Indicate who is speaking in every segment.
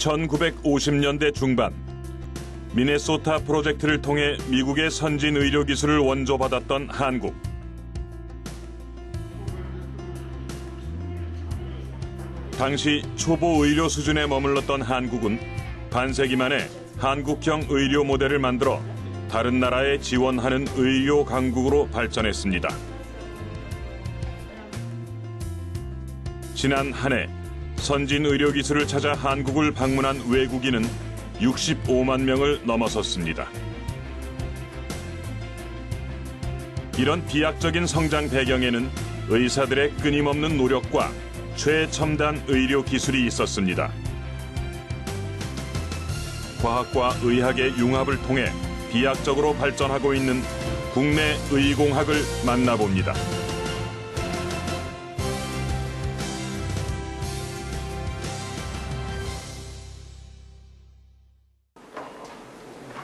Speaker 1: 1950년대 중반 미네소타 프로젝트를 통해 미국의 선진 의료 기술을 원조받았던 한국. 당시 초보 의료 수준에 머물렀던 한국은 반세기 만에 한국형 의료 모델을 만들어 다른 나라에 지원하는 의료 강국으로 발전했습니다. 지난 한 해 선진 의료 기술을 찾아 한국을 방문한 외국인은 65만 명을 넘어섰습니다. 이런 비약적인 성장 배경에는 의사들의 끊임없는 노력과 최첨단 의료 기술이 있었습니다. 과학과 의학의 융합을 통해 비약적으로 발전하고 있는 국내 의공학을 만나봅니다.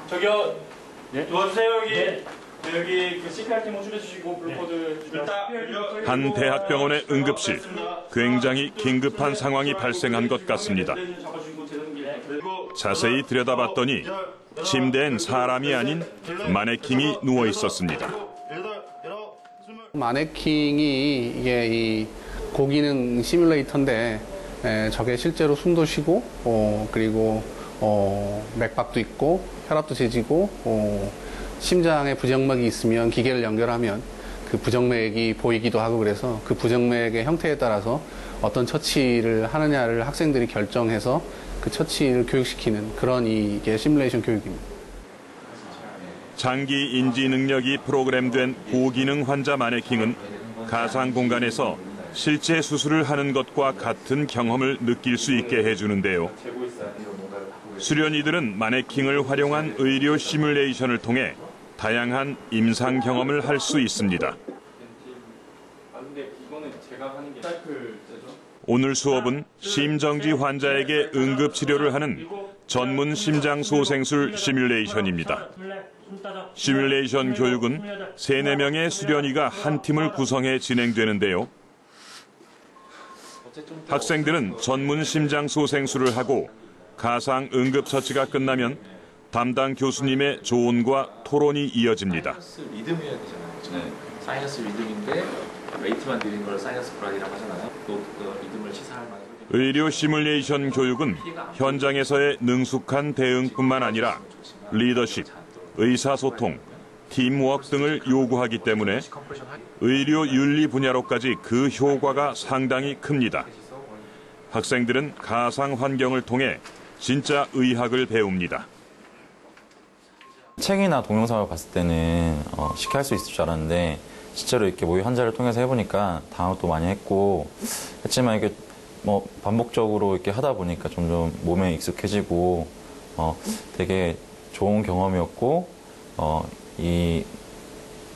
Speaker 2: 저기요,
Speaker 3: 네?
Speaker 2: 도와주세요 여기.
Speaker 3: 네.
Speaker 2: 여기 그 CPR 팀 호출해주시고 블루코드
Speaker 1: 한 대학병원의 응급실. 굉장히 긴급한 상황이 발생한 것 같습니다. 자세히 들여다봤더니 침대엔 사람이 아닌 마네킹이 누워 있었습니다.
Speaker 4: 마네킹이 이게 이 고기능 시뮬레이터인데 저게 실제로 숨도 쉬고 그리고 맥박도 있고 혈압도 재지고 심장에 부정맥이 있으면 기계를 연결하면 그 부정맥이 보이기도 하고 그래서 그 부정맥의 형태에 따라서 어떤 처치를 하느냐를 학생들이 결정해서 그 처치를 교육시키는 그런 이게 시뮬레이션 교육입니다.
Speaker 1: 장기 인지 능력이 프로그램된 고기능 환자 마네킹은 가상 공간에서 실제 수술을 하는 것과 같은 경험을 느낄 수 있게 해주는데요. 수련이들은 마네킹을 활용한 의료 시뮬레이션을 통해 다양한 임상 경험을 할 수 있습니다. 오늘 수업은 심정지 환자에게 응급치료를 하는 전문 심장소생술 시뮬레이션입니다. 시뮬레이션 교육은 3, 4명의 수련이가 한 팀을 구성해 진행되는데요. 학생들은 전문 심장소생술을 하고 가상 응급처치가 끝나면 담당 교수님의 조언과 토론이 이어집니다.
Speaker 5: 리듬 해야 되잖아요. 네. 사이너스 리듬인데 웨이트만 드린 걸 사이너스 브라디라고 하잖아요. 또 그 리듬을 시사할 만한
Speaker 1: 의료 시뮬레이션 교육은 현장에서의 능숙한 대응뿐만 아니라 리더십, 의사소통, 팀워크 등을 요구하기 때문에 의료 윤리 분야로까지 그 효과가 상당히 큽니다. 학생들은 가상 환경을 통해 진짜 의학을 배웁니다.
Speaker 6: 책이나 동영상을 봤을 때는 쉽게 할 수 있을 줄 알았는데 실제로 이렇게 모의 환자를 통해서 해보니까 당황도 많이 했고 했지만 이게 반복적으로 이렇게 하다 보니까 점점 몸에 익숙해지고 되게 좋은 경험이었고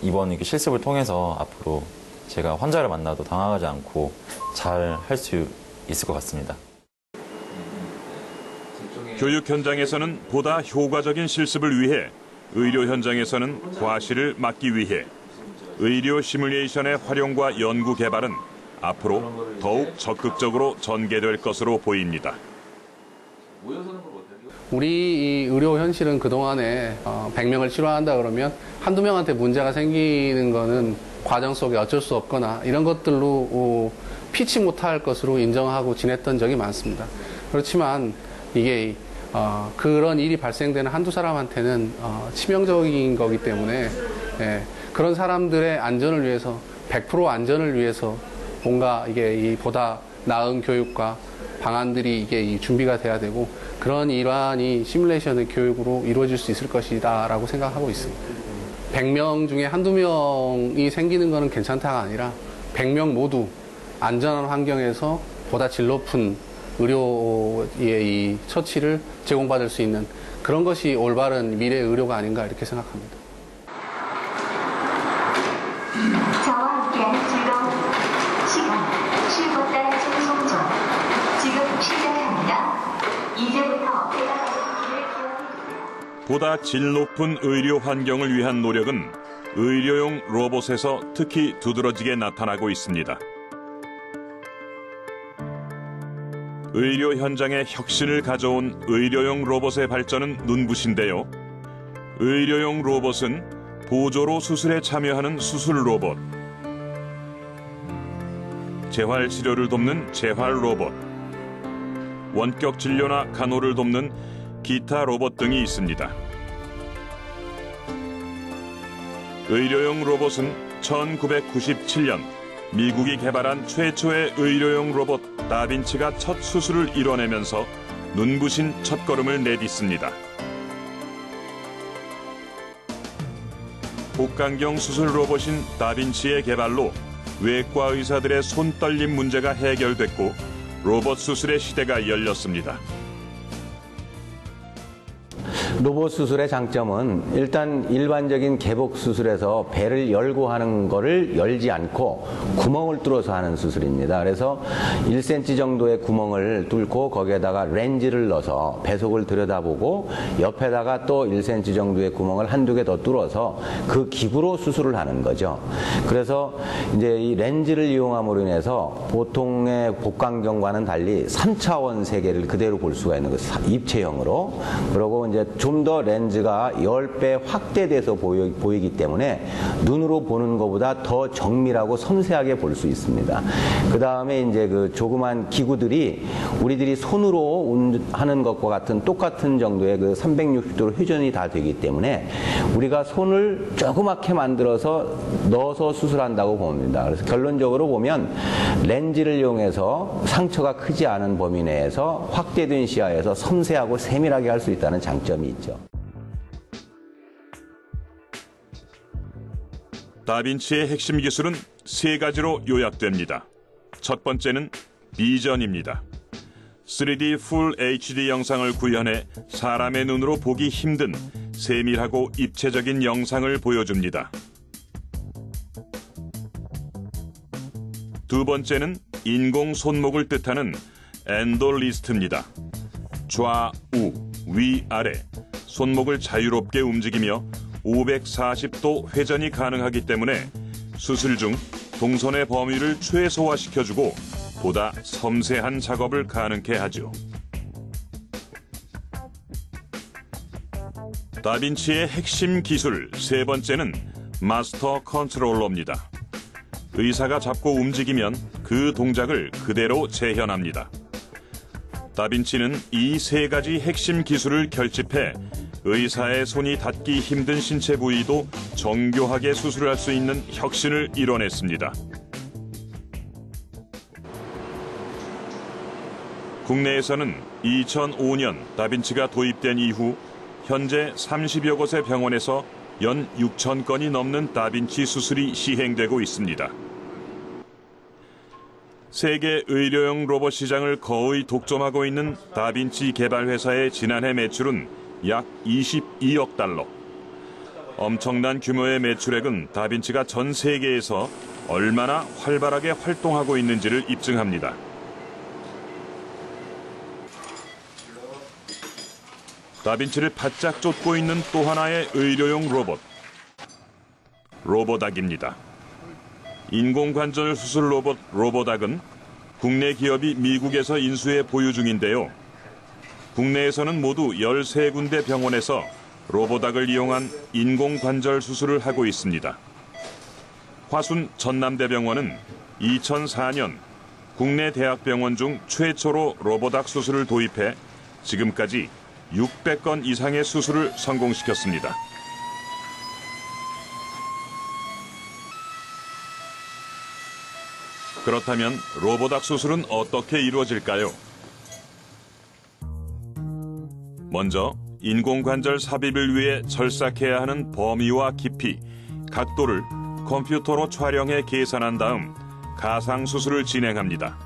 Speaker 6: 이번 이렇게 실습을 통해서 앞으로 제가 환자를 만나도 당황하지 않고 잘 할 수 있을 것 같습니다.
Speaker 1: 교육 현장에서는 보다 효과적인 실습을 위해 의료 현장에서는 과실을 막기 위해 의료 시뮬레이션의 활용과 연구 개발은 앞으로 더욱 적극적으로 전개될 것으로 보입니다.
Speaker 4: 우리 이 의료 현실은 그동안에 100명을 치료한다 그러면 한두 명한테 문제가 생기는 거는 과정 속에 어쩔 수 없거나 이런 것들로 피치 못할 것으로 인정하고 지냈던 적이 많습니다. 그렇지만 이게 그런 일이 발생되는 한두 사람한테는 치명적인 거기 때문에 그런 사람들의 안전을 위해서 100% 안전을 위해서 뭔가 이게 보다 나은 교육과 방안들이 이게 준비가 돼야 되고 그런 일환이 시뮬레이션의 교육으로 이루어질 수 있을 것이다라고 생각하고 있습니다. 100명 중에 한두 명이 생기는 거는 괜찮다가 아니라 100명 모두 안전한 환경에서 보다 질 높은 의료의 이 처치를 제공받을 수 있는 그런 것이 올바른 미래 의료가 아닌가 이렇게 생각합니다.
Speaker 7: 저와 함께하는 즐거운 시간, 쉴 곳 따라 송송 지금 시작합니다. 이제부터
Speaker 1: 보다 질 높은 의료 환경을 위한 노력은 의료용 로봇에서 특히 두드러지게 나타나고 있습니다. 의료 현장에 혁신을 가져온 의료용 로봇의 발전은 눈부신데요. 의료용 로봇은 보조로 수술에 참여하는 수술 로봇, 재활 치료를 돕는 재활 로봇, 원격 진료나 간호를 돕는 기타 로봇 등이 있습니다. 의료용 로봇은 1997년 미국이 개발한 최초의 의료용 로봇 다빈치가 첫 수술을 이뤄내면서 눈부신 첫걸음을 내딛습니다. 복강경 수술 로봇인 다빈치의 개발로 외과 의사들의 손떨림 문제가 해결됐고 로봇 수술의 시대가 열렸습니다.
Speaker 3: 로봇 수술의 장점은 일단 일반적인 개복 수술에서 배를 열고 하는 거를 열지 않고 구멍을 뚫어서 하는 수술입니다. 그래서 1cm 정도의 구멍을 뚫고 거기에다가 렌즈를 넣어서 배속을 들여다보고 옆에다가 또 1cm 정도의 구멍을 한두 개 더 뚫어서 그 기구로 수술을 하는 거죠. 그래서 이제 이 렌즈를 이용함으로 인해서 보통의 복강경과는 달리 3차원 세계를 그대로 볼 수가 있는 거죠. 입체형으로. 그리고 이제 좀 더 렌즈가 10배 확대돼서 보이기 때문에 눈으로 보는 것보다 더 정밀하고 섬세하게 볼 수 있습니다. 그 다음에 이제 그 조그만 기구들이 우리들이 손으로 하는 것과 같은 똑같은 정도의 그 360도로 회전이 다 되기 때문에 우리가 손을 조그맣게 만들어서 넣어서 수술한다고 봅니다. 그래서 결론적으로 보면 렌즈를 이용해서 상처가 크지 않은 범위 내에서 확대된 시야에서 섬세하고 세밀하게 할 수 있다는 장점이 있죠.
Speaker 1: 다빈치의 핵심 기술은 세 가지로 요약됩니다. 첫 번째는 비전입니다. 3D Full HD 영상을 구현해 사람의 눈으로 보기 힘든 세밀하고 입체적인 영상을 보여줍니다. 두 번째는 인공 손목을 뜻하는 엔돌리스트입니다. 좌우, 위아래 손목을 자유롭게 움직이며 540도 회전이 가능하기 때문에 수술 중 동선의 범위를 최소화시켜주고 보다 섬세한 작업을 가능케 하죠. 다빈치의 핵심 기술 세 번째는 마스터 컨트롤러입니다. 의사가 잡고 움직이면 그 동작을 그대로 재현합니다. 다빈치는 이 세 가지 핵심 기술을 결집해 의사의 손이 닿기 힘든 신체 부위도 정교하게 수술할 수 있는 혁신을 이뤄냈습니다. 국내에서는 2005년 다빈치가 도입된 이후 현재 30여 곳의 병원에서 연 6천 건이 넘는 다빈치 수술이 시행되고 있습니다. 세계 의료용 로봇 시장을 거의 독점하고 있는 다빈치 개발 회사의 지난해 매출은 약 22억 달러. 엄청난 규모의 매출액은 다빈치가 전 세계에서 얼마나 활발하게 활동하고 있는지를 입증합니다. 다빈치를 바짝 쫓고 있는 또 하나의 의료용 로봇, 로보닥입니다. 인공관절 수술 로봇 로보닥은 국내 기업이 미국에서 인수해 보유 중인데요. 국내에서는 모두 13군데 병원에서 로보닥을 이용한 인공관절 수술을 하고 있습니다. 화순 전남대병원은 2004년 국내 대학병원 중 최초로 로보닥 수술을 도입해 지금까지 600건 이상의 수술을 성공시켰습니다. 그렇다면 로보닥 수술은 어떻게 이루어질까요? 먼저 인공관절 삽입을 위해 절삭해야 하는 범위와 깊이, 각도를 컴퓨터로 촬영해 계산한 다음 가상수술을 진행합니다.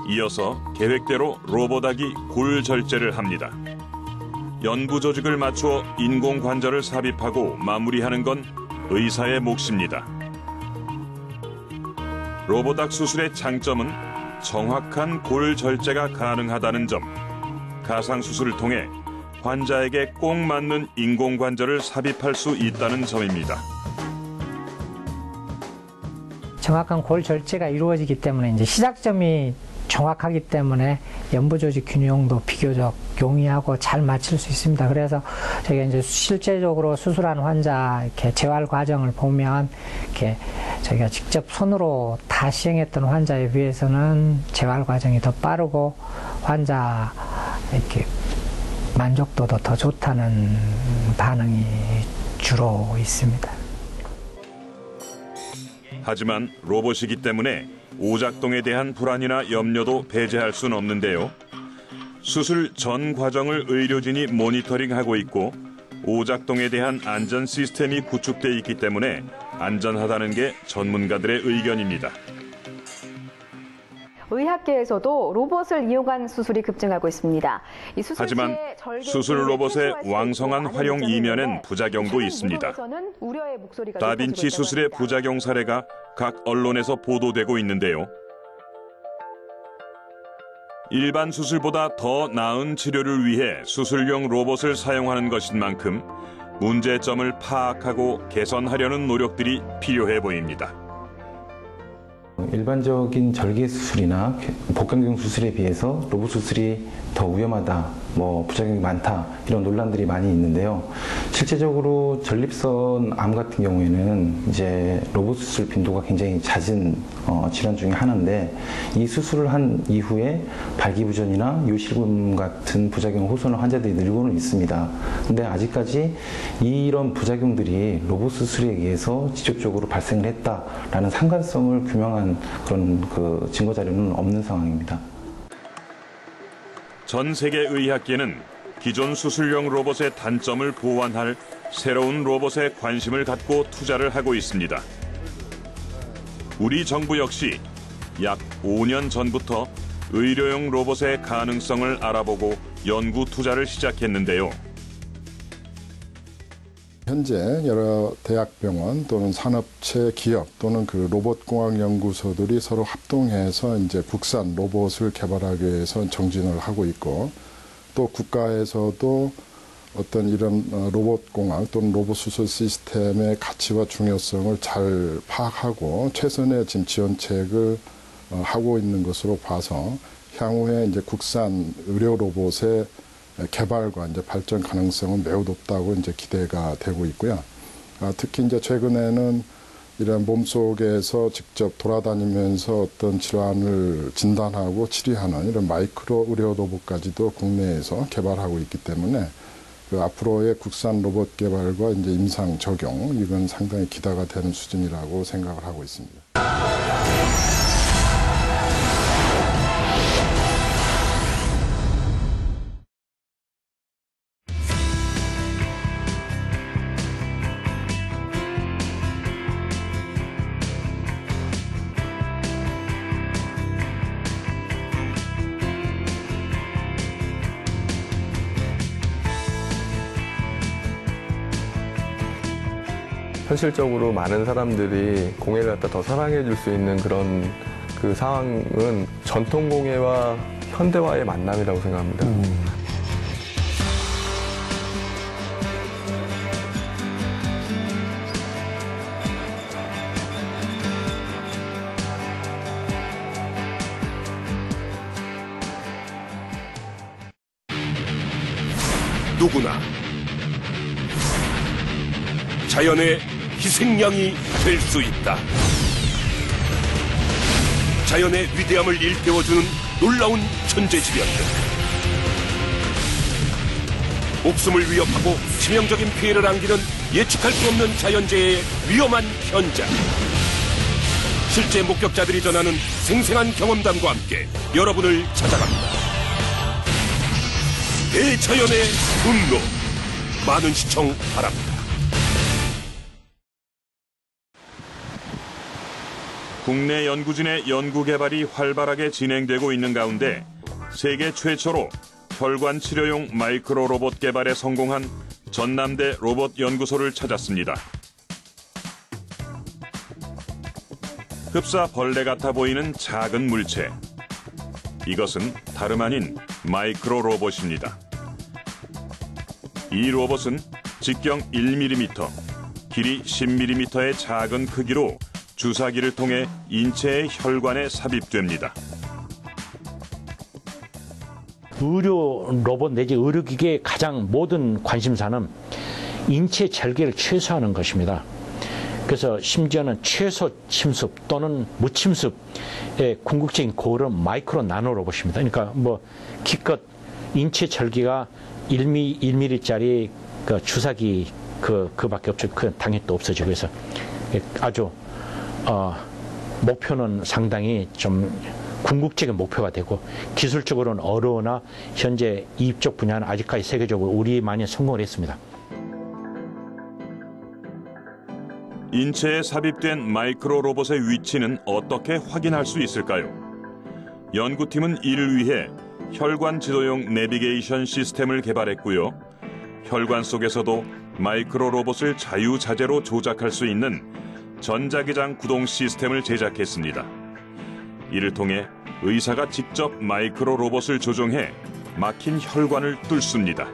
Speaker 1: 이어서 계획대로 로보닥이 골절제를 합니다. 연구 조직을 맞추어 인공관절을 삽입하고 마무리하는 건 의사의 몫입니다. 로보닥 수술의 장점은 정확한 골절제가 가능하다는 점, 가상수술을 통해 환자에게 꼭 맞는 인공관절을 삽입할 수 있다는 점입니다.
Speaker 8: 정확한 골 절제가 이루어지기 때문에 이제 시작점이 정확하기 때문에 연부 조직 균형도 비교적 용이하고 잘 맞출 수 있습니다. 그래서 저희가 이제 실제적으로 수술한 환자 이렇게 재활 과정을 보면 이렇게 저희가 직접 손으로 다 시행했던 환자에 비해서는 재활 과정이 더 빠르고 환자 이렇게 만족도도 더 좋다는 반응이 주로 있습니다.
Speaker 1: 하지만 로봇이기 때문에 오작동에 대한 불안이나 염려도 배제할 수는 없는데요. 수술 전 과정을 의료진이 모니터링하고 있고 오작동에 대한 안전 시스템이 구축돼 있기 때문에 안전하다는 게 전문가들의 의견입니다.
Speaker 9: 의학계에서도 로봇을 이용한 수술이 급증하고 있습니다. 이 수술
Speaker 1: 하지만 수술 로봇의 왕성한 활용 이면엔 부작용도 있습니다. 다빈치 수술의 부작용 사례가 각 언론에서 보도되고 있는데요. 일반 수술보다 더 나은 치료를 위해 수술용 로봇을 사용하는 것인 만큼 문제점을 파악하고 개선하려는 노력들이 필요해 보입니다.
Speaker 10: 일반적인 절개 수술이나 복강경 수술에 비해서 로봇 수술이 더 위험하다, 부작용이 많다 이런 논란들이 많이 있는데요. 실제적으로 전립선 암 같은 경우에는 이제 로봇 수술 빈도가 굉장히 잦은 질환 중에 하나인데 이 수술을 한 이후에 발기부전이나 요실금 같은 부작용 호소하는 환자들이 늘고는 있습니다. 근데 아직까지 이런 부작용들이 로봇 수술에 의해서 직접적으로 발생을 했다라는 상관성을 규명한 그런 증거 자료는 없는 상황입니다.
Speaker 1: 전 세계 의학계는 기존 수술용 로봇의 단점을 보완할 새로운 로봇에 관심을 갖고 투자를 하고 있습니다. 우리 정부 역시 약 5년 전부터 의료용 로봇의 가능성을 알아보고 연구 투자를 시작했는데요.
Speaker 11: 현재 여러 대학병원 또는 산업체 기업 또는 로봇공학연구소들이 서로 합동해서 이제 국산 로봇을 개발하기 위해서 정진을 하고 있고 또 국가에서도 어떤 이런 로봇공학 또는 로봇 수술 시스템의 가치와 중요성을 잘 파악하고 최선의 지금 지원책을 하고 있는 것으로 봐서 향후에 이제 국산 의료 로봇의 개발과 이제 발전 가능성은 매우 높다고 이제 기대가 되고 있고요. 특히 이제 최근에는 이런 몸속에서 직접 돌아다니면서 어떤 질환을 진단하고 치료하는 이런 마이크로 의료 로봇까지도 국내에서 개발하고 있기 때문에 앞으로의 국산 로봇 개발과 이제 임상 적용 이건 상당히 기대가 되는 수준이라고 생각을 하고 있습니다.
Speaker 12: 현실적으로 많은 사람들이 공예를 갖다 더 사랑해 줄 수 있는 그런 상황은 전통 공예와 현대화의 만남이라고 생각합니다.
Speaker 13: 누구나 자연의 희생양이 될 수 있다. 자연의 위대함을 일깨워주는 놀라운 천재지변들. 목숨을 위협하고 치명적인 피해를 안기는 예측할 수 없는 자연재해의 위험한 현장. 실제 목격자들이 전하는 생생한 경험담과 함께 여러분을 찾아갑니다. 대자연의 분노. 많은 시청 바랍니다.
Speaker 1: 국내 연구진의 연구 개발이 활발하게 진행되고 있는 가운데 세계 최초로 혈관 치료용 마이크로 로봇 개발에 성공한 전남대 로봇 연구소를 찾았습니다. 흡사 벌레 같아 보이는 작은 물체. 이것은 다름 아닌 마이크로 로봇입니다. 이 로봇은 직경 1mm, 길이 10mm의 작은 크기로 주사기를 통해 인체의 혈관에 삽입됩니다.
Speaker 14: 의료 로봇 내지 의료기기의 가장 모든 관심사는 인체 절개를 최소화하는 것입니다. 그래서 심지어는 최소 침습 또는 무침습의 궁극적인 고을은 마이크로 나노 로봇입니다. 그러니까 뭐 기껏 인체 절개가 1mm짜리 그 주사기 그밖에 없죠. 그 당연히 또 없어지고 해서 아주 목표는 상당히 좀 궁극적인 목표가 되고 기술적으로는 어려우나 현재 이쪽 분야는 아직까지 세계적으로 우리만이 성공을 했습니다.
Speaker 1: 인체에 삽입된 마이크로 로봇의 위치는 어떻게 확인할 수 있을까요? 연구팀은 이를 위해 혈관 지도용 내비게이션 시스템을 개발했고요. 혈관 속에서도 마이크로 로봇을 자유자재로 조작할 수 있는 전자기장 구동 시스템을 제작했습니다. 이를 통해 의사가 직접 마이크로 로봇을 조종해 막힌 혈관을 뚫습니다.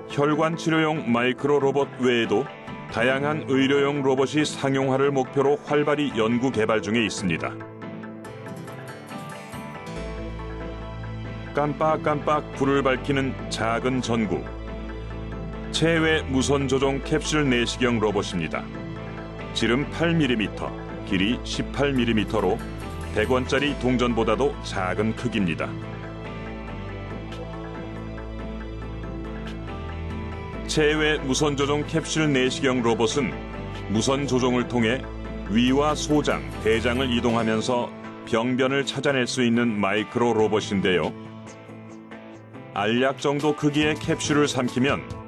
Speaker 1: 혈관 치료용 마이크로 로봇 외에도 다양한 의료용 로봇이 상용화를 목표로 활발히 연구 개발 중에 있습니다. 깜빡깜빡 불을 밝히는 작은 전구. 체외 무선 조종 캡슐 내시경 로봇입니다. 지름 8mm, 길이 18mm로 100원짜리 동전보다도 작은 크기입니다. 체외 무선 조종 캡슐 내시경 로봇은 무선 조종을 통해 위와 소장, 대장을 이동하면서 병변을 찾아낼 수 있는 마이크로 로봇인데요. 알약 정도 크기의 캡슐을 삼키면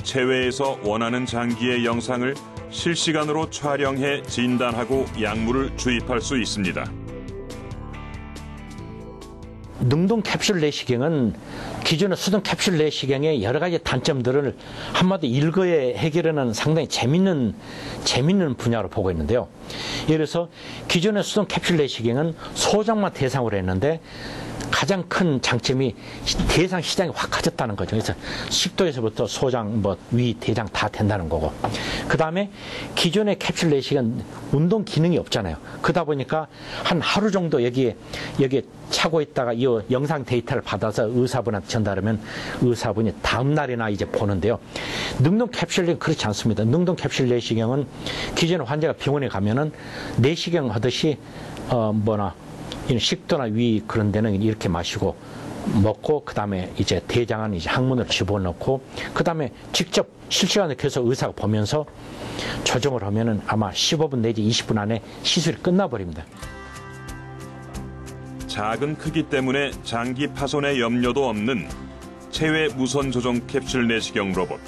Speaker 1: 체외에서 원하는 장기의 영상을 실시간으로 촬영해 진단하고 약물을 주입할 수 있습니다.
Speaker 14: 능동 캡슐 내시경은 기존의 수동 캡슐 내시경의 여러 가지 단점들을 한마디 일거에 해결하는 상당히 재밌는 분야로 보고 있는데요. 예를 들어서 기존의 수동 캡슐 내시경은 소장만 대상으로 했는데 가장 큰 장점이 대상 시장이 확 커졌다는 거죠. 그래서 식도에서부터 소장, 위, 대장 다 된다는 거고. 그 다음에 기존의 캡슐 내시경은 운동 기능이 없잖아요. 그러다 보니까 한 하루 정도 여기에 차고 있다가 이 영상 데이터를 받아서 의사분한테 전달하면 의사분이 다음 날이나 이제 보는데요. 능동 캡슐 내시경은 그렇지 않습니다. 능동 캡슐 내시경은 기존의 환자가 병원에 가면은 내시경 하듯이 식도나 위 그런 데는 이렇게 마시고 먹고 그다음에 이제 대장은 이제 항문을 집어넣고 그다음에 직접 실시간으로 계속 의사가 보면서 조정을 하면은 아마 15분 내지 20분 안에 시술이 끝나버립니다.
Speaker 1: 작은 크기 때문에 장기 파손의 염려도 없는 체외 무선 조종 캡슐 내시경 로봇.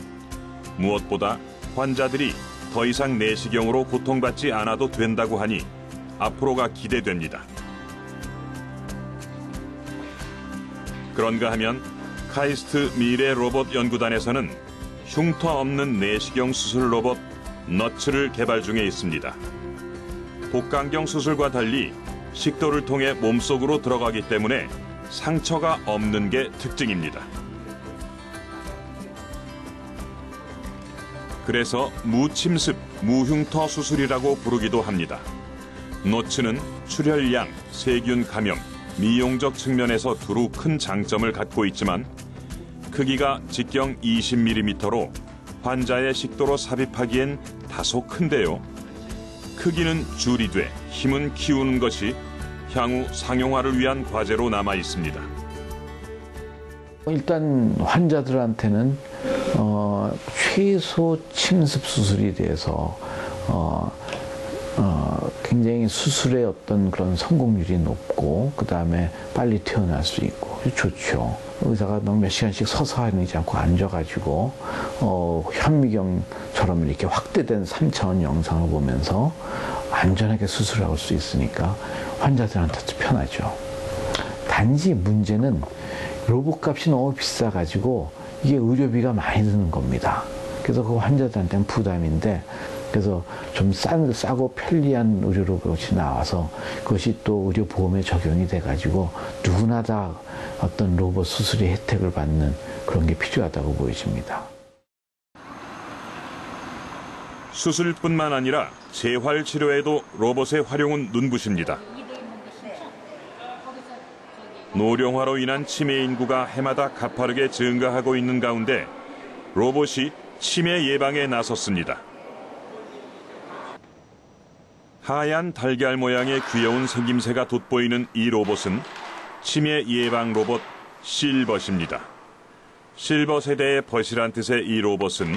Speaker 1: 무엇보다 환자들이 더 이상 내시경으로 고통받지 않아도 된다고 하니 앞으로가 기대됩니다. 그런가 하면 카이스트 미래 로봇 연구단에서는 흉터 없는 내시경 수술 로봇 너츠를 개발 중에 있습니다. 복강경 수술과 달리 식도를 통해 몸속으로 들어가기 때문에 상처가 없는 게 특징입니다. 그래서 무침습, 무흉터 수술이라고 부르기도 합니다. 너츠는 출혈량, 세균 감염, 미용적 측면에서 두루 큰 장점을 갖고 있지만 크기가 직경 20mm로 환자의 식도로 삽입하기엔 다소 큰데요. 크기는 줄이되 힘은 키우는 것이 향후 상용화를 위한 과제로 남아 있습니다.
Speaker 15: 일단 환자들한테는 최소 침습 수술에 대해서 굉장히 수술의 어떤 그런 성공률이 높고 그 다음에 빨리 태어날 수 있고 좋죠. 의사가 너무 몇 시간씩 서서 하지 않고 앉아가지고 현미경처럼 이렇게 확대된 3차원 영상을 보면서 안전하게 수술할 수 있으니까 환자들한테도 편하죠. 단지 문제는 로봇 값이 너무 비싸가지고 이게 의료비가 많이 드는 겁니다. 그래서 그 환자들한테는 부담인데 그래서 좀 싸고 편리한 의료 로봇이 나와서 그것이 또 의료보험에 적용이 돼가지고 누구나 다 어떤 로봇 수술의 혜택을 받는 그런 게 필요하다고 보여집니다.
Speaker 1: 수술뿐만 아니라 재활 치료에도 로봇의 활용은 눈부십니다. 노령화로 인한 치매 인구가 해마다 가파르게 증가하고 있는 가운데 로봇이 치매 예방에 나섰습니다. 하얀 달걀 모양의 귀여운 생김새가 돋보이는 이 로봇은 치매 예방 로봇 실벗입니다. 실버 세대의 벗이란 뜻의 이 로봇은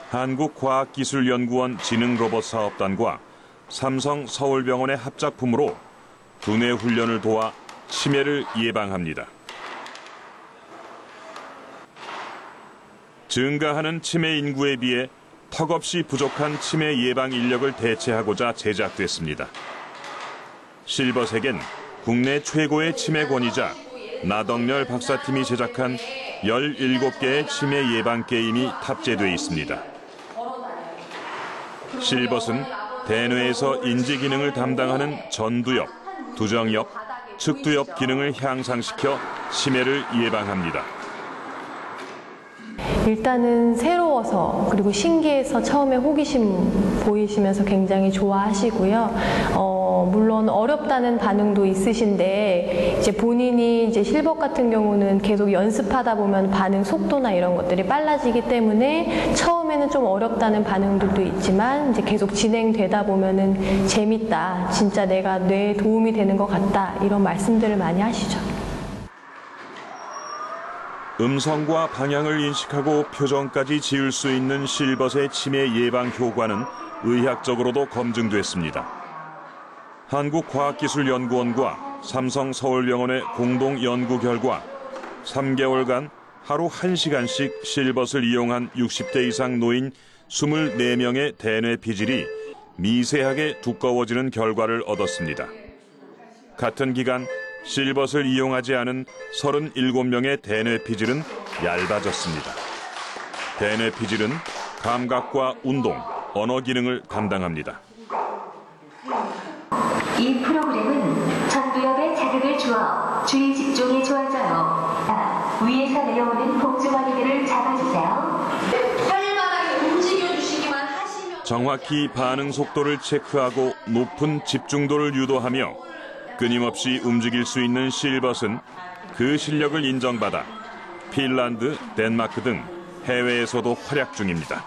Speaker 1: 한국과학기술연구원 지능로봇사업단과 삼성 서울병원의 합작품으로 두뇌 훈련을 도와 치매를 예방합니다. 증가하는 치매 인구에 비해 턱없이 부족한 치매 예방 인력을 대체하고자 제작됐습니다. 실버색엔 국내 최고의 치매권위자 나덕렬 박사팀이 제작한 17개의 치매 예방 게임이 탑재되어 있습니다. 실벗은 대뇌에서 인지 기능을 담당하는 전두엽, 두정엽, 측두엽 기능을 향상시켜 치매를 예방합니다.
Speaker 16: 일단은 새로워서 그리고 신기해서 처음에 호기심 보이시면서 굉장히 좋아하시고요. 물론 어렵다는 반응도 있으신데 이제 본인이 이제 실버 같은 경우는 계속 연습하다 보면 반응 속도나 이런 것들이 빨라지기 때문에 처음에는 좀 어렵다는 반응들도 있지만 이제 계속 진행되다 보면은 재밌다, 진짜 내가 뇌에 도움이 되는 것 같다 이런 말씀들을 많이 하시죠.
Speaker 1: 음성과 방향을 인식하고 표정까지 지을 수 있는 실벗의 치매 예방 효과는 의학적으로도 검증됐습니다. 한국과학기술연구원과 삼성 서울병원의 공동 연구 결과 3개월간 하루 1시간씩 실벗을 이용한 60대 이상 노인 24명의 대뇌 피질이 미세하게 두꺼워지는 결과를 얻었습니다. 같은 기간 실벗을 이용하지 않은 37명의 대뇌 피질은 얇아졌습니다. 대뇌 피질은 감각과 운동, 언어 기능을 담당합니다.
Speaker 7: 이 프로그램은 전두엽에 자극을 주어 주의 집중이 좋아져요. 위에서 내려오는 복주머니들을 잡아주세요.
Speaker 17: 활발하게 움직여주시기만 하시면
Speaker 1: 정확히 반응 속도를 체크하고 높은 집중도를 유도하며 끊임없이 움직일 수 있는 실벗은 그 실력을 인정받아 핀란드, 덴마크 등 해외에서도 활약 중입니다.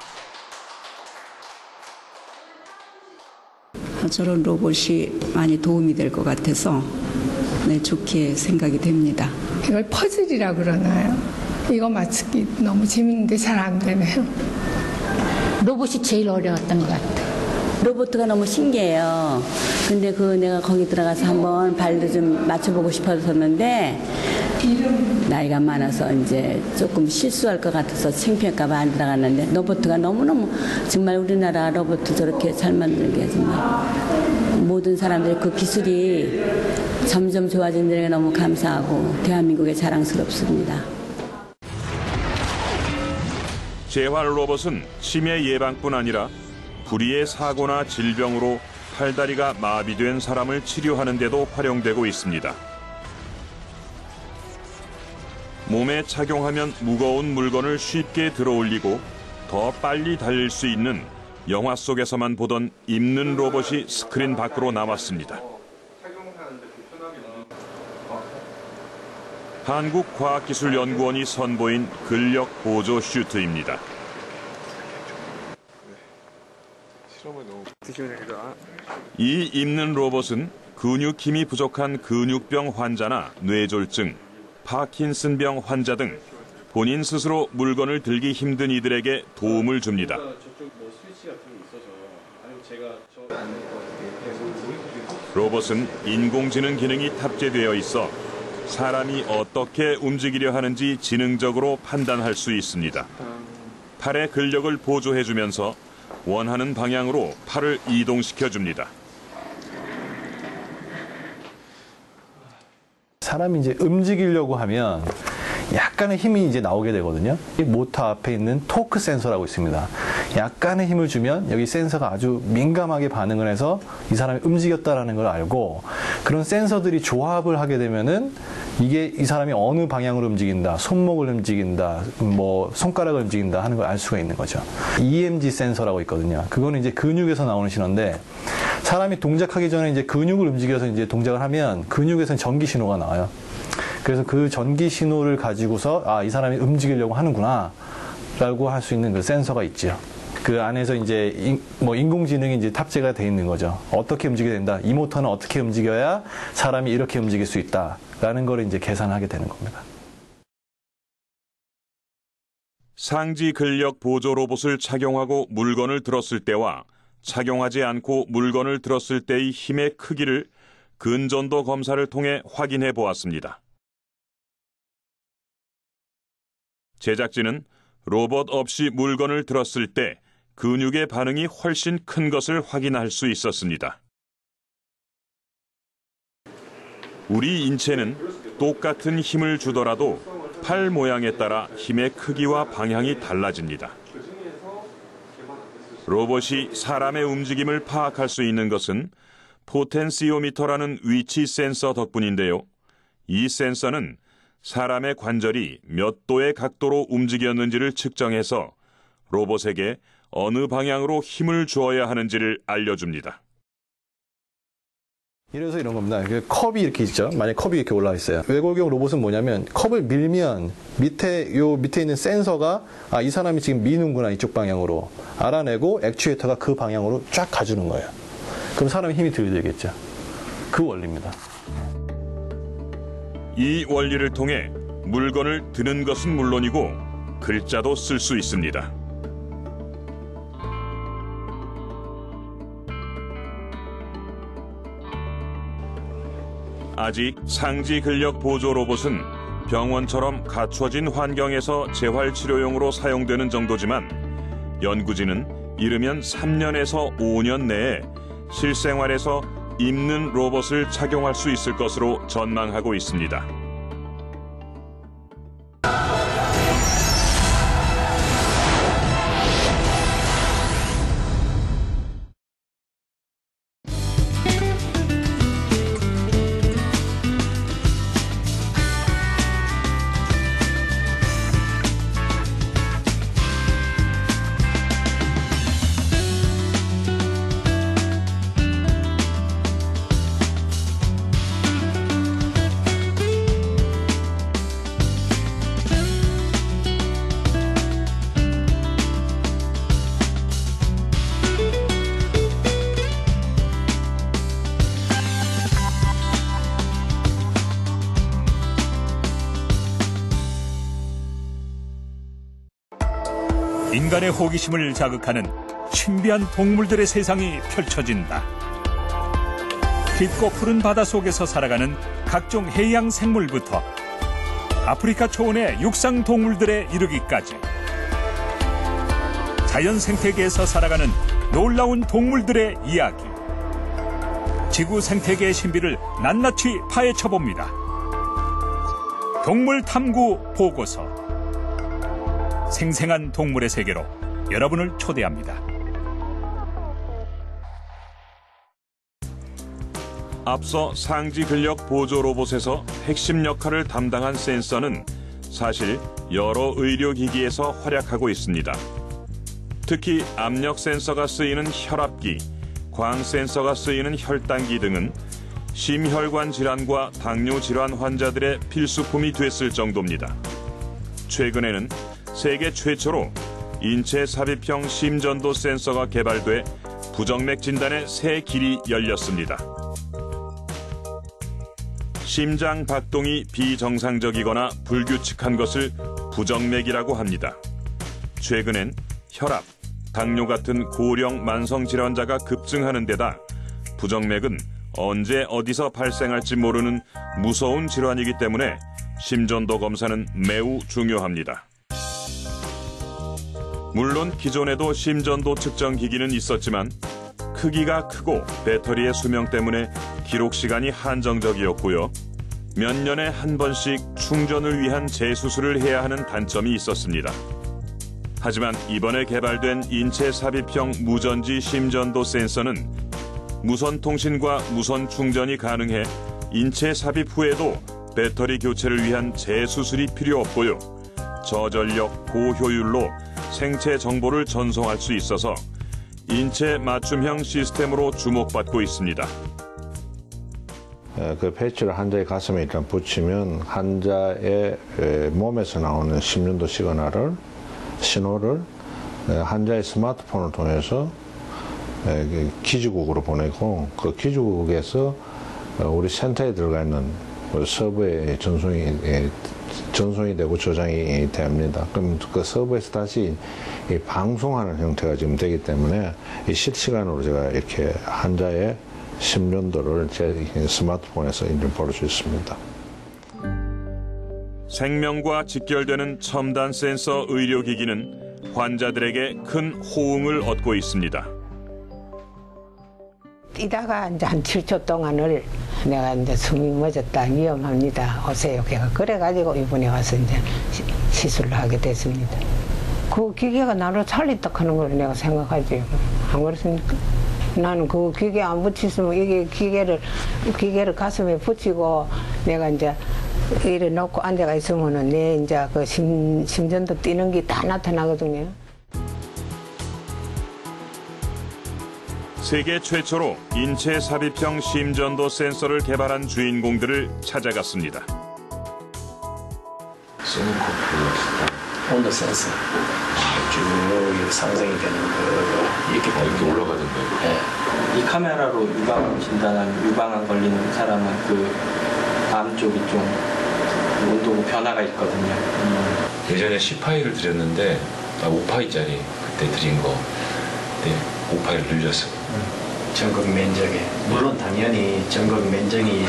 Speaker 18: 저런 로봇이 많이 도움이 될 것 같아서 좋게 생각이 됩니다.
Speaker 19: 이걸 퍼즐이라고 그러나요? 이거 맞추기 너무 재밌는데 잘 안 되네요.
Speaker 20: 로봇이 제일 어려웠던 것 같아요.
Speaker 21: 로봇가 너무 신기해요. 근데 내가 거기 들어가서 한번 발도 좀 맞춰보고 싶었었는데 나이가 많아서 이제 조금 실수할 것 같아서 창피할까봐 안 들어갔는데 로봇가 너무너무 정말 우리나라 로봇 저렇게 잘 만드는 게 정말 모든 사람들이 그 기술이 점점 좋아지는 게 너무 감사하고 대한민국에 자랑스럽습니다.
Speaker 1: 재활 로봇은 치매 예방뿐 아니라 불의의 사고나 질병으로 팔다리가 마비된 사람을 치료하는 데도 활용되고 있습니다. 몸에 착용하면 무거운 물건을 쉽게 들어올리고 더 빨리 달릴 수 있는 영화 속에서만 보던 입는 로봇이 스크린 밖으로 나왔습니다. 한국과학기술연구원이 선보인 근력 보조 슈트입니다. 이 입는 로봇은 근육 힘이 부족한 근육병 환자나 뇌졸중, 파킨슨병 환자 등 본인 스스로 물건을 들기 힘든 이들에게 도움을 줍니다. 로봇은 인공지능 기능이 탑재되어 있어 사람이 어떻게 움직이려 하는지 지능적으로 판단할 수 있습니다. 팔의 근력을 보조해주면서 원하는 방향으로 팔을 이동시켜줍니다.
Speaker 22: 사람이 이제 움직이려고 하면 약간의 힘이 이제 나오게 되거든요. 이 모터 앞에 있는 토크 센서라고 있습니다. 약간의 힘을 주면 여기 센서가 아주 민감하게 반응을 해서 이 사람이 움직였다라는 걸 알고, 그런 센서들이 조합을 하게 되면은 이게 이 사람이 어느 방향으로 움직인다, 손목을 움직인다, 뭐 손가락을 움직인다 하는 걸 알 수가 있는 거죠. EMG 센서라고 있거든요. 그거는 이제 근육에서 나오는 신호인데, 사람이 동작하기 전에 이제 근육을 움직여서 이제 동작을 하면 근육에서는 전기 신호가 나와요. 그래서 그 전기 신호를 가지고서 아, 이 사람이 움직이려고 하는구나 라고 할 수 있는 그 센서가 있죠. 그 안에서 이제 인공지능이 이제 탑재가 돼 있는 거죠. 어떻게 움직여야 된다. 이 모터는 어떻게 움직여야 사람이 이렇게 움직일 수 있다라는 걸 이제 계산하게 되는 겁니다.
Speaker 1: 상지 근력 보조 로봇을 착용하고 물건을 들었을 때와 착용하지 않고 물건을 들었을 때의 힘의 크기를 근전도 검사를 통해 확인해 보았습니다. 제작진은 로봇 없이 물건을 들었을 때 근육의 반응이 훨씬 큰 것을 확인할 수 있었습니다. 우리 인체는 똑같은 힘을 주더라도 팔 모양에 따라 힘의 크기와 방향이 달라집니다. 로봇이 사람의 움직임을 파악할 수 있는 것은 포텐시오미터라는 위치 센서 덕분인데요. 이 센서는 사람의 관절이 몇 도의 각도로 움직였는지를 측정해서 로봇에게 어느 방향으로 힘을 주어야 하는지를 알려줍니다.
Speaker 22: 이래서 이런 겁니다. 컵이 이렇게 있죠. 만약 컵이 이렇게 올라와 있어요. 외골격 로봇은 뭐냐면 컵을 밀면 밑에 있는 센서가 아, 이 사람이 지금 미는구나 이쪽 방향으로 알아내고 액추에이터가 그 방향으로 쫙 가주는 거예요. 그럼 사람이 힘이 들겠죠. 그 원리입니다.
Speaker 1: 이 원리를 통해 물건을 드는 것은 물론이고 글자도 쓸 수 있습니다. 아직 상지 근력 보조 로봇은 병원처럼 갖춰진 환경에서 재활치료용으로 사용되는 정도지만 연구진은 이르면 3년에서 5년 내에 실생활에서 입는 로봇을 착용할 수 있을 것으로 전망하고 있습니다.
Speaker 2: 인간의 호기심을 자극하는 신비한 동물들의 세상이 펼쳐진다. 깊고 푸른 바다 속에서 살아가는 각종 해양 생물부터 아프리카 초원의 육상 동물들에 이르기까지 자연 생태계에서 살아가는 놀라운 동물들의 이야기. 지구 생태계의 신비를 낱낱이 파헤쳐봅니다. 동물 탐구 보고서. 생생한 동물의 세계로 여러분을 초대합니다.
Speaker 1: 앞서 상지 근력 보조 로봇에서 핵심 역할을 담당한 센서는 사실 여러 의료기기에서 활약하고 있습니다. 특히 압력 센서가 쓰이는 혈압기, 광 센서가 쓰이는 혈당기 등은 심혈관 질환과 당뇨 질환 환자들의 필수품이 됐을 정도입니다. 최근에는 세계 최초로 인체 삽입형 심전도 센서가 개발돼 부정맥 진단의 새 길이 열렸습니다. 심장 박동이 비정상적이거나 불규칙한 것을 부정맥이라고 합니다. 최근엔 혈압, 당뇨 같은 고령 만성 질환자가 급증하는 데다 부정맥은 언제 어디서 발생할지 모르는 무서운 질환이기 때문에 심전도 검사는 매우 중요합니다. 물론 기존에도 심전도 측정 기기는 있었지만 크기가 크고 배터리의 수명 때문에 기록 시간이 한정적이었고요. 몇 년에 한 번씩 충전을 위한 재수술을 해야 하는 단점이 있었습니다. 하지만 이번에 개발된 인체 삽입형 무전지 심전도 센서는 무선 통신과 무선 충전이 가능해 인체 삽입 후에도 배터리 교체를 위한 재수술이 필요 없고요. 저전력, 고효율로 생체 정보를 전송할 수 있어서 인체 맞춤형 시스템으로 주목받고 있습니다.
Speaker 5: 그 패치를 환자의 가슴에 일단 붙이면 환자의 몸에서 나오는 심전도 신호를 환자의 스마트폰을 통해서 기지국으로 보내고 그 기지국에서 우리 센터에 들어가 있는 서버에 전송이 되고 저장이 됩니다. 그럼 그 서버에서 다시 방송하는 형태가 지금 되기 때문에 실시간으로 제가 이렇게 환자의 심전도를 제 스마트폰에서 볼 수 있습니다.
Speaker 1: 생명과 직결되는 첨단 센서 의료기기는 환자들에게 큰 호응을 얻고 있습니다.
Speaker 6: 뛰다가 이제 한 7초 동안을 내가 이제 숨이 멎었다, 위험합니다, 오세요. 그래가지고 이번에 와서 이제 시술을 하게 됐습니다. 그 기계가 나를 살렸다 하는 걸 내가 생각하지. 안 그렇습니까? 나는 그 기계 안 붙였으면 이게 기계를 가슴에 붙이고 내가 이제 이래 놓고 앉아가 있으면은 내 이제 그 심전도 뛰는 게 다 나타나거든요.
Speaker 1: 세계 최초로 인체 삽입형 심전도 센서를 개발한 주인공들을 찾아갔습니다.
Speaker 23: 온도 센서 쭉 상승이 되는 거 이렇게
Speaker 24: 이렇게 올라가는 거예요?
Speaker 23: 네. 이 카메라로 유방암 걸리는 사람은 그 암 쪽이 좀 온도 변화가 있거든요.
Speaker 24: 예전에 10파이를 드렸는데 5파이짜리 그때 드린 거 그때 5파이를 늘렸어요.
Speaker 23: 전극 면적에 물론 당연히 전극 면적이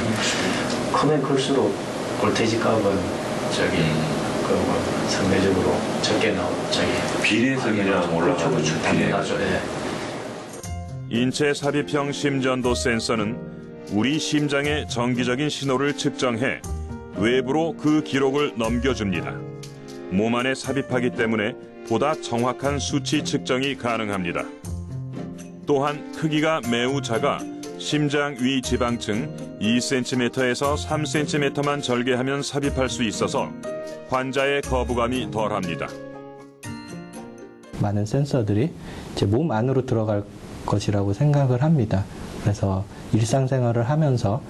Speaker 23: 크면 클수록 볼테이지 값은 상대적으로 적게
Speaker 24: 비례해서 그냥 올라가는
Speaker 23: 그렇죠. 당연하죠. 네.
Speaker 1: 인체 삽입형 심전도 센서는 우리 심장의 정기적인 신호를 측정해 외부로 그 기록을 넘겨줍니다. 몸 안에 삽입하기 때문에 보다 정확한 수치 측정이 가능합니다. 또한 크기가 매우 작아 심장 위 지방층 2cm에서 3cm만 절개하면 삽입할 수 있어서 환자의 거부감이 덜합니다.
Speaker 25: 많은 센서들이 이제 몸 안으로 들어갈 것이라고 생각을 합니다. 그래서 일상생활을 하면서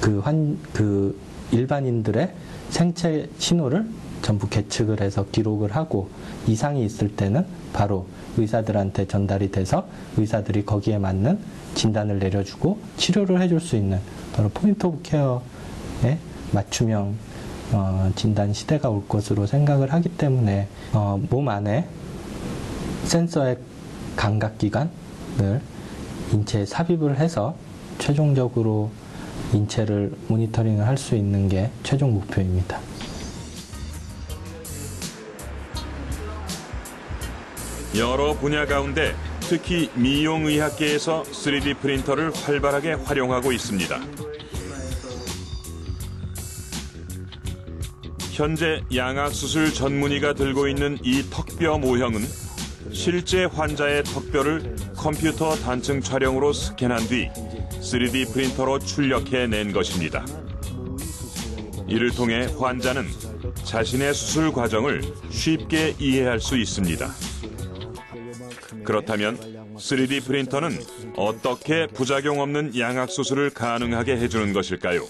Speaker 25: 그 일반인들의 생체 신호를 전부 계측을 해서 기록을 하고 이상이 있을 때는 바로 의사들한테 전달이 돼서 의사들이 거기에 맞는 진단을 내려주고 치료를 해줄 수 있는 바로 포인트 오브 케어의 맞춤형 진단 시대가 올 것으로 생각을 하기 때문에 몸 안에 센서의 감각기관을 인체에 삽입을 해서 최종적으로 인체를 모니터링을 할 수 있는 게 최종 목표입니다.
Speaker 1: 여러 분야 가운데 특히 미용의학계에서 3D 프린터를 활발하게 활용하고 있습니다. 현재 양악수술 전문의가 들고 있는 이 턱뼈 모형은 실제 환자의 턱뼈를 컴퓨터 단층 촬영으로 스캔한 뒤 3D 프린터로 출력해낸 것입니다. 이를 통해 환자는 자신의 수술 과정을 쉽게 이해할 수 있습니다. 그렇다면 3D 프린터는 어떻게 부작용 없는 양악수술을 가능하게 해주는 것일까요?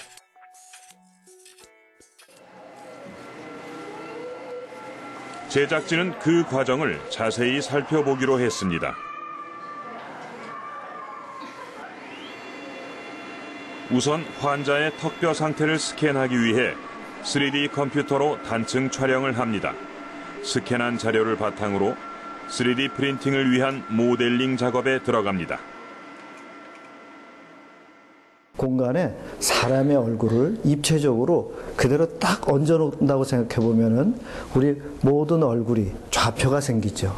Speaker 1: 제작진은 그 과정을 자세히 살펴보기로 했습니다. 우선 환자의 턱뼈 상태를 스캔하기 위해 3D 컴퓨터로 단층 촬영을 합니다. 스캔한 자료를 바탕으로 3D 프린팅을 위한 모델링 작업에 들어갑니다.
Speaker 26: 공간에 사람의 얼굴을 입체적으로 그대로 딱 얹어놓는다고 생각해 보면은 우리 모든 얼굴이 좌표가 생기죠.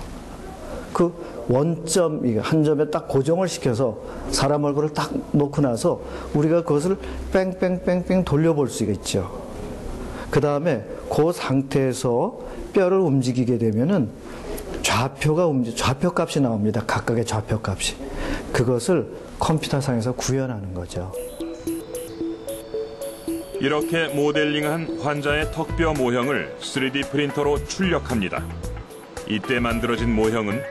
Speaker 26: 그 원점, 한 점에 딱 고정을 시켜서 사람 얼굴을 딱 놓고 나서 우리가 그것을 뺑뺑뺑뺑 돌려볼 수가 있죠. 그 다음에 그 상태에서 뼈를 움직이게 되면은 좌표값이 나옵니다. 각각의 좌표값이. 그것을 컴퓨터상에서 구현하는 거죠.
Speaker 1: 이렇게 모델링한 환자의 턱뼈 모형을 3D 프린터로 출력합니다. 이때 만들어진 모형은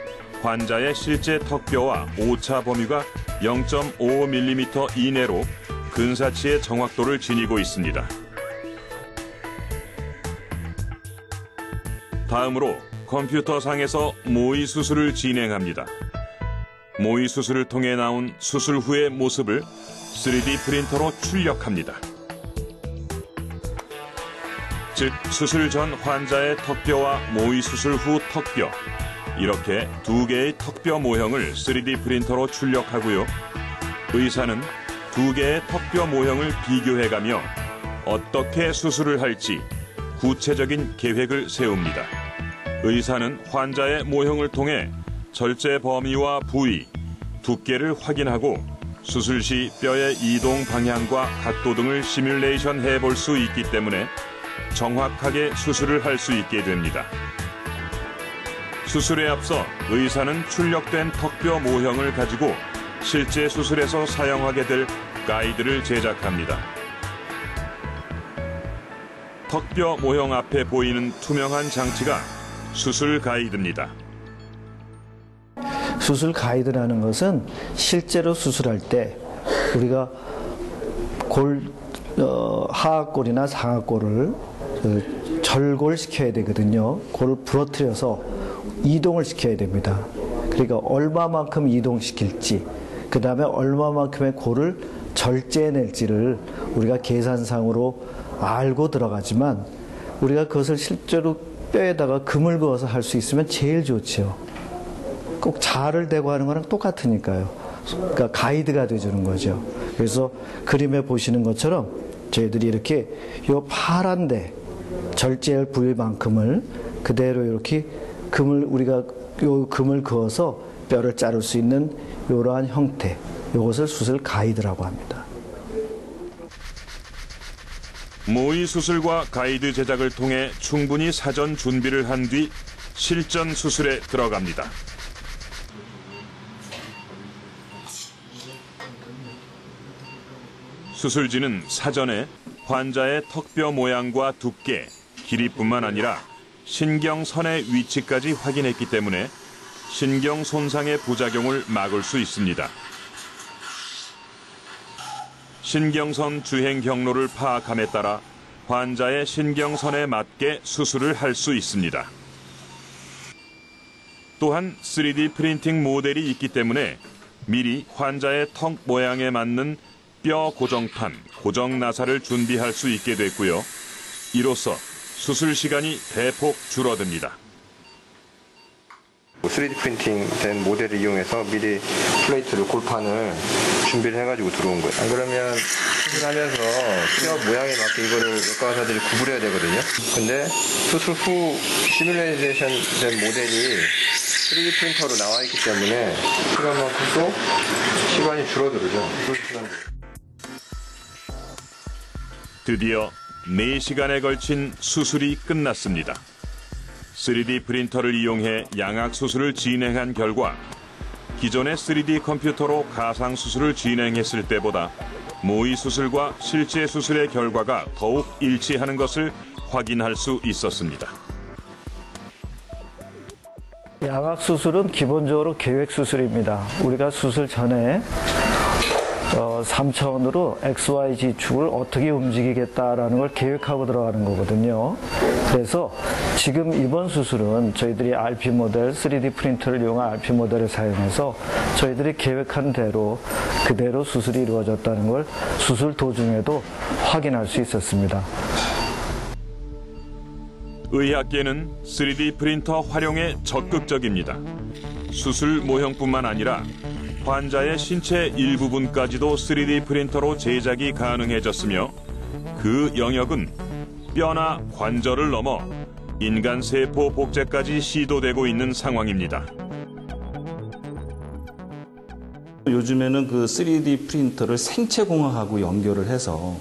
Speaker 1: 환자의 실제 턱뼈와 오차 범위가 0.5mm 이내로 근사치의 정확도를 지니고 있습니다. 다음으로 컴퓨터상에서 모의 수술을 진행합니다. 모의 수술을 통해 나온 수술 후의 모습을 3D 프린터로 출력합니다. 즉, 수술 전 환자의 턱뼈와 모의 수술 후 턱뼈, 이렇게 두 개의 턱뼈 모형을 3D 프린터로 출력하고요. 의사는 두 개의 턱뼈 모형을 비교해가며 어떻게 수술을 할지 구체적인 계획을 세웁니다. 의사는 환자의 모형을 통해 절제 범위와 부위, 두께를 확인하고 수술 시 뼈의 이동 방향과 각도 등을 시뮬레이션 해볼 수 있기 때문에 정확하게 수술을 할 수 있게 됩니다. 수술에 앞서 의사는 출력된 턱뼈 모형을 가지고 실제 수술에서 사용하게 될 가이드를 제작합니다. 턱뼈 모형 앞에 보이는 투명한 장치가 수술 가이드입니다.
Speaker 26: 수술 가이드라는 것은 실제로 수술할 때 우리가 하악골이나 상악골을 절골시켜야 되거든요. 골을 부러뜨려서 이동을 시켜야 됩니다. 그러니까 얼마만큼 이동시킬지, 그 다음에 얼마만큼의 골을 절제해낼지를 우리가 계산상으로 알고 들어가지만 우리가 그것을 실제로 뼈에다가 금을 그어서 할 수 있으면 제일 좋죠. 꼭 자를 대고 하는 거랑 똑같으니까요. 그러니까 가이드가 돼주는 거죠. 그래서 그림에 보시는 것처럼 저희들이 이렇게 요 파란데 절제할 부위만큼을 그대로 이렇게 우리가 요 금을 그어서 뼈를 자를 수 있는 이러한 형태, 이것을 수술 가이드라고 합니다.
Speaker 1: 모의 수술과 가이드 제작을 통해 충분히 사전 준비를 한 뒤 실전 수술에 들어갑니다. 수술지는 사전에 환자의 턱뼈 모양과 두께, 길이뿐만 아니라 신경선의 위치까지 확인했기 때문에 신경 손상의 부작용을 막을 수 있습니다. 신경선 주행 경로를 파악함에 따라 환자의 신경선에 맞게 수술을 할 수 있습니다. 또한 3D 프린팅 모델이 있기 때문에 미리 환자의 턱 모양에 맞는 뼈 고정판, 고정 나사를 준비할 수 있게 됐고요. 이로써 수술 시간이 대폭 줄어듭니다.
Speaker 3: 3D 프린팅 된 모델을 이용해서 미리 플레이트를, 골판을 준비를 해가지고 들어온 거예요. 안 그러면 수술하면서 뼈 모양에 맞게 이거를 외과 의사들이 구부려야 되거든요. 근데 수술 후 시뮬레이션 된 모델이 3D 프린터로 나와 있기 때문에 시간만큼 또 시간이 줄어들죠.
Speaker 1: 드디어 4시간에 걸친 수술이 끝났습니다. 3D 프린터를 이용해 양악 수술을 진행한 결과 기존의 3D 컴퓨터로 가상 수술을 진행했을 때보다 모의 수술과 실제 수술의 결과가 더욱 일치하는 것을 확인할 수 있었습니다.
Speaker 26: 양악 수술은 기본적으로 계획 수술입니다. 우리가 수술 전에 3차원으로 XYZ 축을 어떻게 움직이겠다라는 걸 계획하고 들어가는 거거든요. 그래서 지금 이번 수술은 저희들이 RP 모델, 3D 프린터를 이용한 RP 모델을 사용해서 저희들이 계획한 대로 그대로 수술이 이루어졌다는 걸 수술 도중에도 확인할 수 있었습니다.
Speaker 1: 의학계는 3D 프린터 활용에 적극적입니다. 수술 모형뿐만 아니라 환자의 신체 일부분까지도 3D 프린터로 제작이 가능해졌으며 그 영역은 뼈나 관절을 넘어 인간 세포 복제까지 시도되고 있는 상황입니다.
Speaker 4: 요즘에는 그 3D 프린터를 생체공학하고 연결을 해서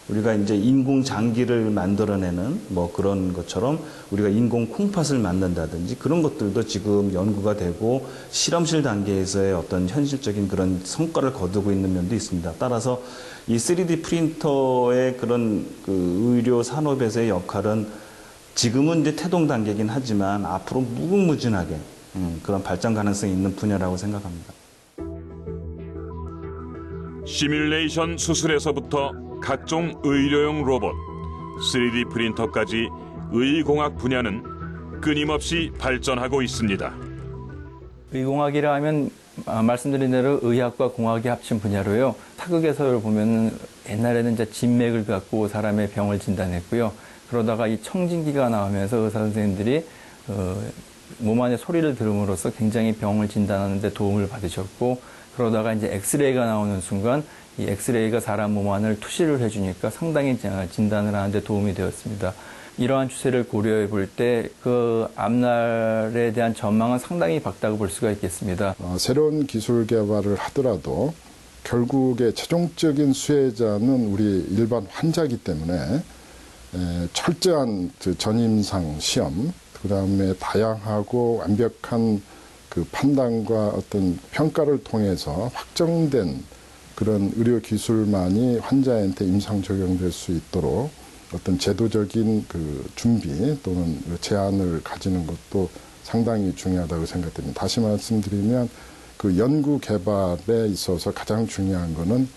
Speaker 4: 우리가 이제 인공 장기를 만들어내는 뭐 그런 것처럼 우리가 인공 콩팥을 만든다든지 그런 것들도 지금 연구가 되고 실험실 단계에서의 어떤 현실적인 그런 성과를 거두고 있는 면도 있습니다. 따라서 이 3D 프린터의 그런 그 의료 산업에서의 역할은 지금은 이제 태동 단계이긴 하지만 앞으로 무궁무진하게 그런 발전 가능성이 있는 분야라고 생각합니다.
Speaker 1: 시뮬레이션 수술에서부터 각종 의료용 로봇, 3D 프린터까지 의공학 분야는 끊임없이 발전하고 있습니다.
Speaker 23: 의공학이라 하면 말씀드린 대로 의학과 공학이 합친 분야로요. 사극에서 보면 옛날에는 이제 진맥을 갖고 사람의 병을 진단했고요. 그러다가 이 청진기가 나오면서 의사 선생님들이 몸 안에 소리를 들음으로써 굉장히 병을 진단하는 데 도움을 받으셨고, 그러다가 이제 엑스레이가 나오는 순간 이 엑스레이가 사람 몸 안을 투시를 해주니까 상당히 진단을 하는 데 도움이 되었습니다. 이러한 추세를 고려해 볼 때 그 앞날에 대한 전망은 상당히 밝다고 볼 수가 있겠습니다.
Speaker 8: 새로운 기술 개발을 하더라도 결국에 최종적인 수혜자는 우리 일반 환자이기 때문에 철저한 전임상 시험, 그 다음에 다양하고 완벽한 그 판단과 어떤 평가를 통해서 확정된 그런 의료 기술만이 환자한테 임상 적용될 수 있도록 어떤 제도적인 그 준비 또는 제안을 가지는 것도 상당히 중요하다고 생각됩니다. 다시 말씀드리면 그 연구 개발에 있어서 가장 중요한 거는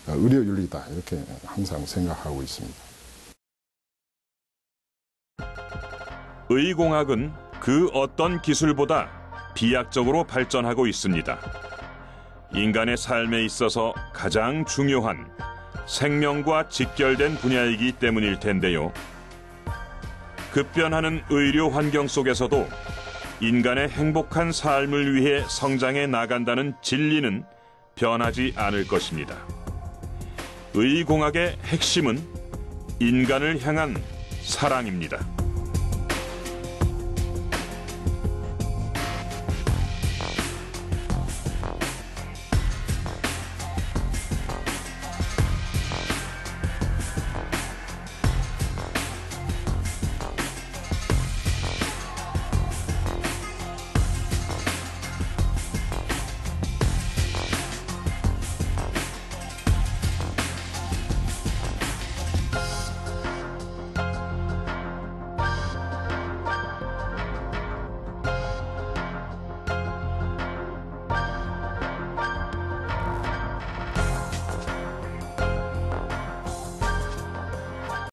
Speaker 8: 의료윤리다, 이렇게 항상 생각하고 있습니다.
Speaker 1: 의공학은 그 어떤 기술보다 비약적으로 발전하고 있습니다. 인간의 삶에 있어서 가장 중요한 생명과 직결된 분야이기 때문일 텐데요. 급변하는 의료 환경 속에서도 인간의 행복한 삶을 위해 성장해 나간다는 진리는 변하지 않을 것입니다. 의공학의 핵심은 인간을 향한 사랑입니다.